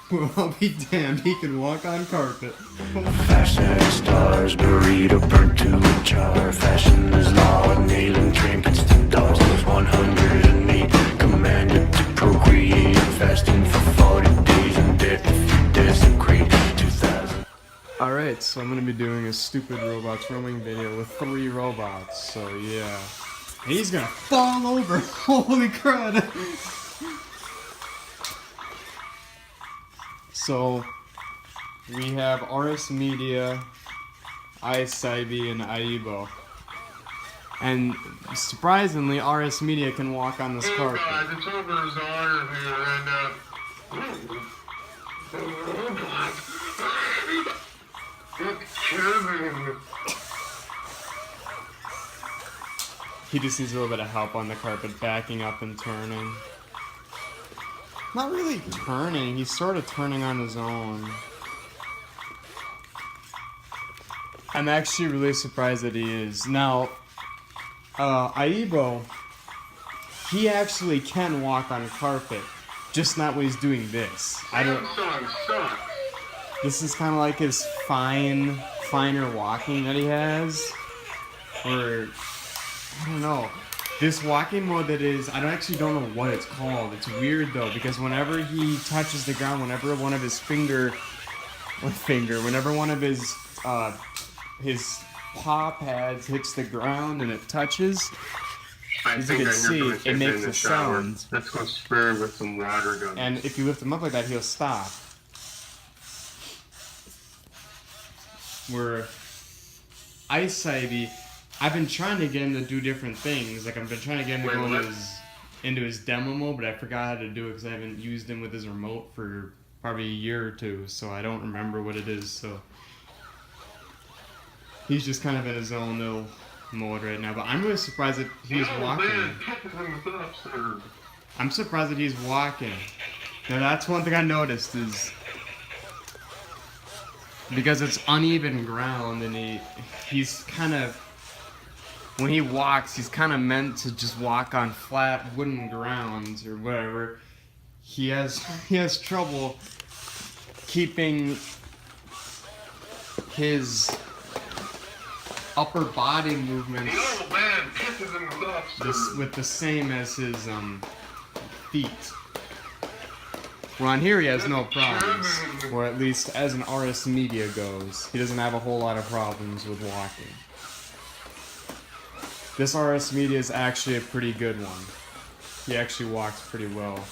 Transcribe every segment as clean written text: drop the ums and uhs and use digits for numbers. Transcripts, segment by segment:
Well, I'll be damned, he can walk on carpet. Fast as stars, burrito burnt to a jar. Fashion is law, nailing trinkets to dolls. 108 commanded to procreate. Fasting for 40 days and death if you desecrate. 2000. Alright, so I'm gonna be doing a stupid robots roaming video with 3 robots, so yeah. And he's gonna fall over! Holy crud! So, we have RS Media, iCybe, and Aibo. And surprisingly, RS Media can walk on this carpet. Guys, it's over his honor here, and He just needs a little bit of help on the carpet, backing up and turning. Not really turning, he's sort of turning on his own. I'm actually really surprised that he is. Now, Aibo, he actually can walk on carpet, just not when he's doing this. This is kind of like his finer walking that he has. Or, I don't know. This walking mode that is, I actually don't know what it's called. It's weird though, because whenever he touches the ground, whenever one of his whenever one of his paw pads hits the ground and it touches, as you can see, it makes a sound. Let's go spray with some water gun. And if you lift him up like that, he'll stop. Where iCybe, I've been trying to get him to do different things. Like, I've been trying to get him to go into his demo mode, but I forgot how to do it because I haven't used him with his remote for probably a year or two, so I don't remember what it is, so... He's just kind of in his own little mode right now, but I'm really surprised that he's walking. I'm surprised that he's walking. Now that's one thing I noticed is... because it's uneven ground and he's kind of... when he walks, he's kind of meant to just walk on flat wooden grounds or whatever. He has trouble keeping his upper body movements with the same as his feet. Well, on here he has no problems, or at least as an RS Media goes, he doesn't have a whole lot of problems with walking. This RS Media is actually a pretty good one. He actually walks pretty well.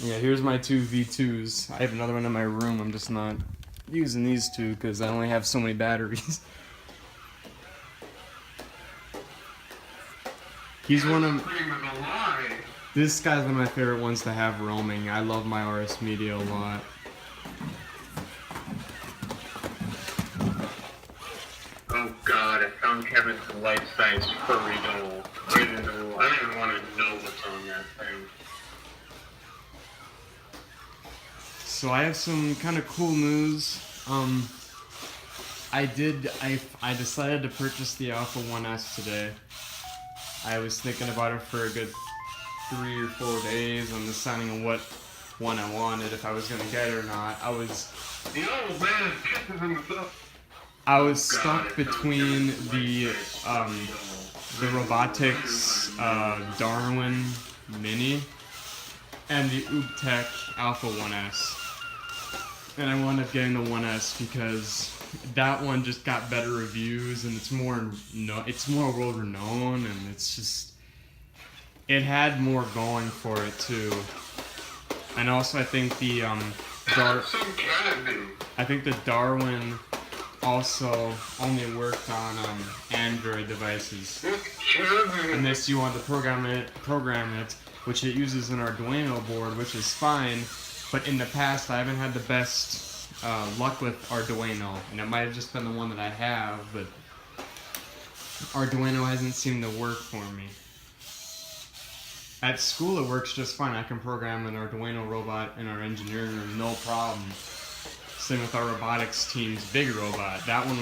Yeah, here's my 2 V2s. I have another one in my room, I'm just not using these 2 because I only have so many batteries. He's one of... this guy's one of my favorite ones to have roaming. I love my RS Media a lot. Oh god, I found Kevin's life-size furry doll. I don't even want to know what's on that thing. So I have some kind of cool news. I decided to purchase the Alpha 1S today. I was thinking about it for a good 3 or 4 days. I'm deciding on what one I wanted, if I was gonna get it or not. I was stuck between the Robotics Darwin Mini and the UBTech Alpha 1S. And I wound up getting the 1S because that one just got better reviews and it's more world renowned, and it had more going for it too. And also I think the Darwin also only worked on Android devices. Unless you want to program it, which it uses an Arduino board, which is fine. But in the past, I haven't had the best luck with Arduino, and it might have just been the one that I have, but Arduino hasn't seemed to work for me. At school, it works just fine. I can program an Arduino robot in our engineering room, no problem. Same with our robotics team's big robot. That one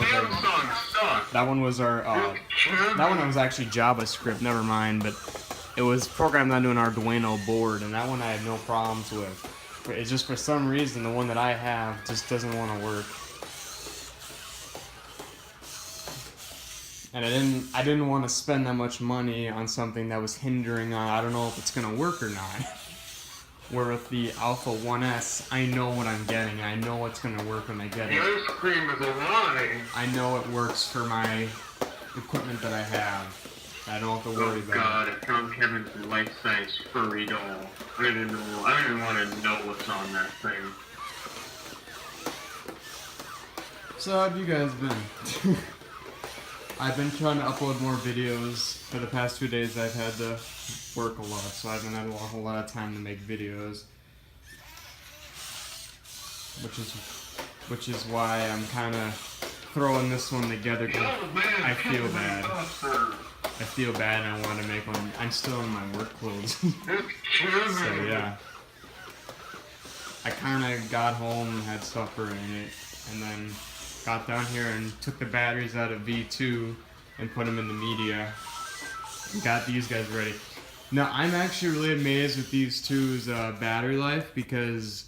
was actually JavaScript. Never mind, but it was programmed onto an Arduino board, and that one I had no problems with. But it's just for some reason the one that I have just doesn't want to work. And I didn't want to spend that much money on something that was hindering on, I don't know if it's gonna work or not. Where with the Alpha 1S, I know what I'm getting. I know what's gonna work when I get The it. ice cream is a lie. I know it works for my equipment that I have. I don't have to worry Oh about god, I found Kevin's life-size furry doll. I don't even want to know what's on that thing. it. So how have you guys been? I've been trying to upload more videos. For the past 2 days I've had to work a lot, so I haven't had a whole lot of time to make videos. Which is why I'm kind of throwing this one together. 'Cause Oh man, I feel bad. Buster. I feel bad and I want to make one. I'm still in my work clothes. It's Kevin. So yeah. I kind of got home and had supper in it, and then got down here and took the batteries out of V2 and put them in the media. And got these guys ready. Now I'm actually really amazed with these two's battery life, because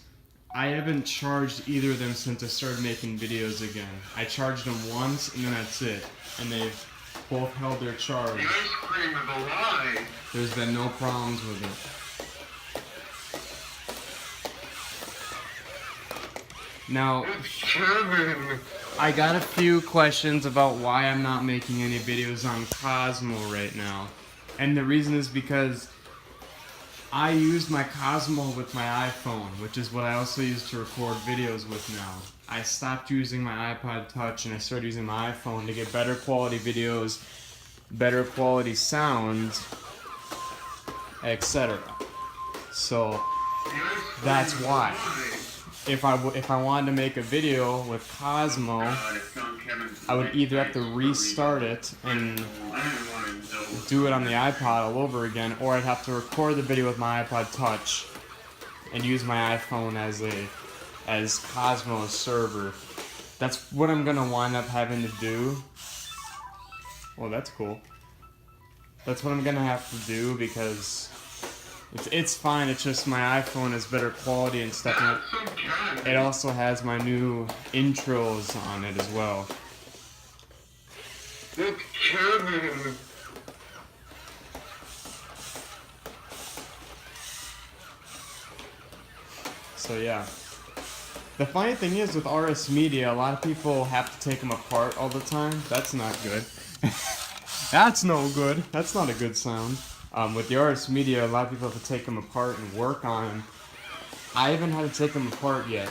I haven't charged either of them since I started making videos again. I charged them once and then that's it. And they've both held their charge. The ice cream is a lie. There's been no problems with it. Now, It's Kevin. I got a few questions about why I'm not making any videos on Cosmo right now. And the reason is because I use my Cosmo with my iPhone, which is what I also use to record videos with now. I stopped using my iPod Touch and I started using my iPhone to get better quality videos, better quality sound, etc. So The ice cream that's is a why. lie. If I wanted to make a video with Cosmo, God, I found Kevin's I would either have to life-size restart furry it doll. and I don't want to know what's do it on the that. iPod all over again, or I'd have to record the video with my iPod Touch and use my iPhone as Cosmo's server. That's what I'm gonna wind up having to do. Well, that's cool. That's what I'm gonna have to do because it's fine. It's just my iPhone is better quality and stuff. And That's so Kevin. it also has my new intros on it as well. It's Kevin. So yeah. The funny thing is with RS Media, a lot of people have to take them apart all the time. That's not good. That's no good. That's not a good sound. With the RS Media, a lot of people have to take them apart and work on them. I haven't had to take them apart yet.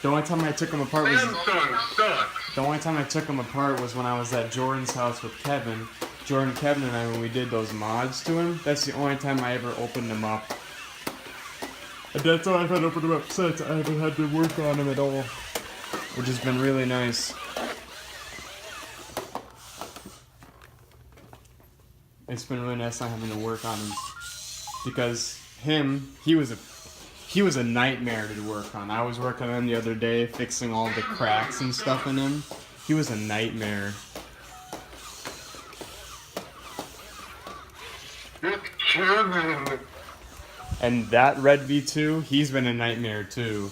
The only time I took them apart was Samsung sucks. the only time I took them apart was when I was at Jordan's house with Kevin. Jordan, Kevin, and I, when we did those mods to him. That's the only time I ever opened them up. And that's all I've had to open them up since. I haven't had to work on them at all, which has been really nice. It's been really nice not having to work on him, because he was a nightmare to work on. I was working on him the other day, fixing all the cracks and stuff in him. He was a nightmare. It's Kevin. And that red V2, he's been a nightmare too.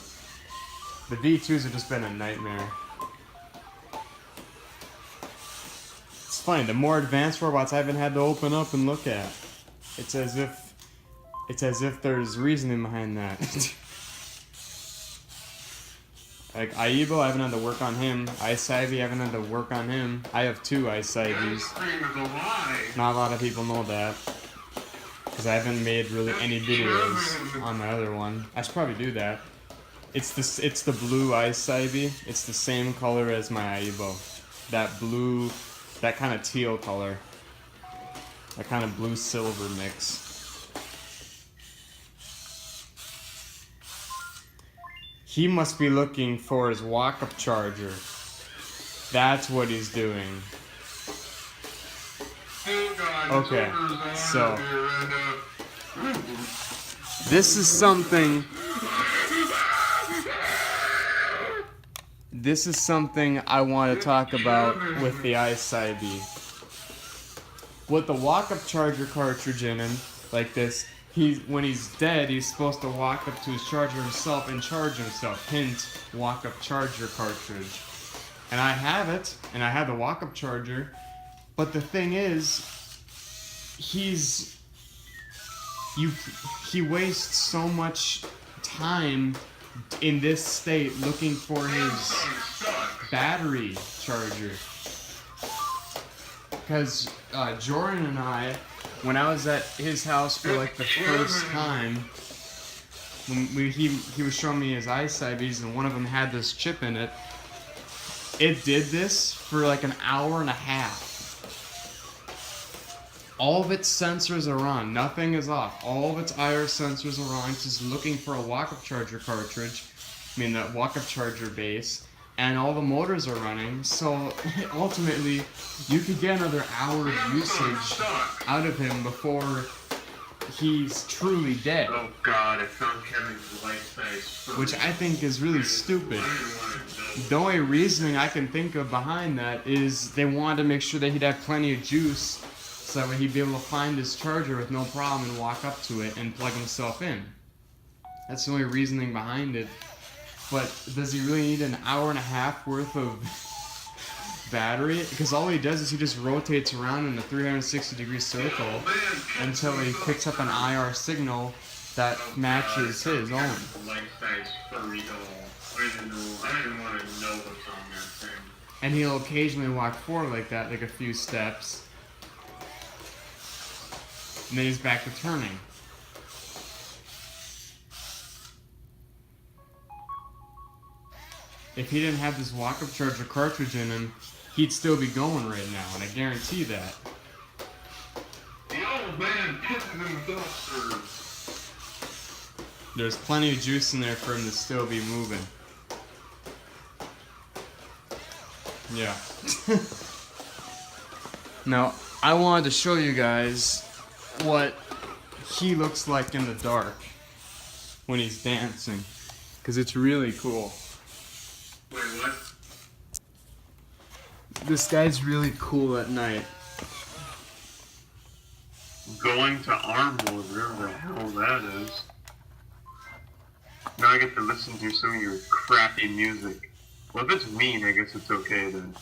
The V2s have just been a nightmare. It's funny, the more advanced robots I haven't had to open up and look at. It's as if there's reasoning behind that. Like Aibo, I haven't had to work on him. Ice-Ivy, I haven't had to work on him. I have two Ice-Ivies. Ice cream is a lie. Not a lot of people know that. Because I haven't made really any videos on my other one. I should probably do that. It's the blue Ice-Ivy. It's the same color as my Aibo. That blue, that kind of teal color. That kind of blue-silver mix. He must be looking for his walk-up charger. That's what he's doing. Oh God, Okay, this order's on so- here, and, This is something. This is something I want to talk about with the Ice-Ivy. with the walk-up charger cartridge in him, like this, when he's dead, he's supposed to walk up to his charger himself and charge himself. Hint, walk-up charger cartridge. And I have it, and I have the walk-up charger, but the thing is, he wastes so much time in this state looking for his battery charger. Because Jordan and I, when I was at his house for like the first time, when he was showing me his iCives and one of them had this chip in it, it did this for like an hour and a half. All of its sensors are on, nothing is off. All of its IR sensors are on, it's just looking for a walk-up charger cartridge, the walk-up charger base, and all the motors are running, so ultimately you could get another hour of usage out of him before he's truly dead. Oh god, I found Kevin's life-size. Which I think is really stupid. The only reasoning I can think of behind that is they wanted to make sure that he'd have plenty of juice so that way he'd be able to find his charger with no problem and walk up to it and plug himself in. That's the only reasoning behind it. But does he really need an hour and a half worth of battery? Because all he does is he just rotates around in a 360-degree circle until he picks up an IR signal that matches his own. Life-size furry doll. I don't even want to know what's on that thing. And he'll occasionally walk forward like that, like a few steps. And then he's back to turning. If he didn't have this walk-up charger cartridge in him, he'd still be going right now, and I guarantee that. The old man pisses in the dumpster. There's plenty of juice in there for him to still be moving. Yeah. Now, I wanted to show you guys what he looks like in the dark when he's dancing, because it's really cool. Wait, what? This guy's really cool at night. Going to Armwood, wherever the hell that is. Now I get to listen to some of your crappy music. Well, if it's mean, I guess it's okay then.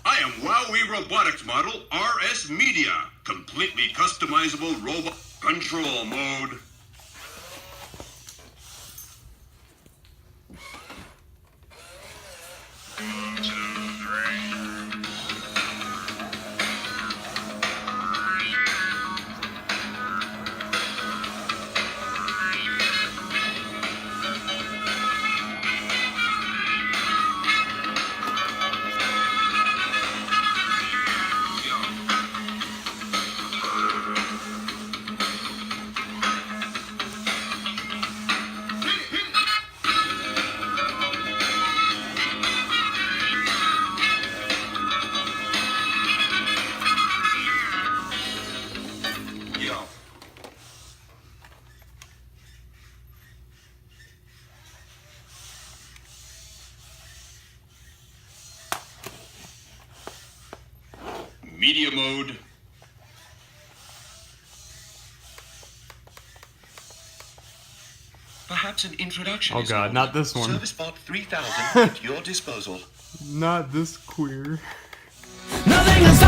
I am WowWee Robotics model RS Media. Completely customizable robot control mode. Media mode. Perhaps an introduction. Oh is god, in not order. this one. ServiceBot 3000 at your disposal. Not this queer. Nothing is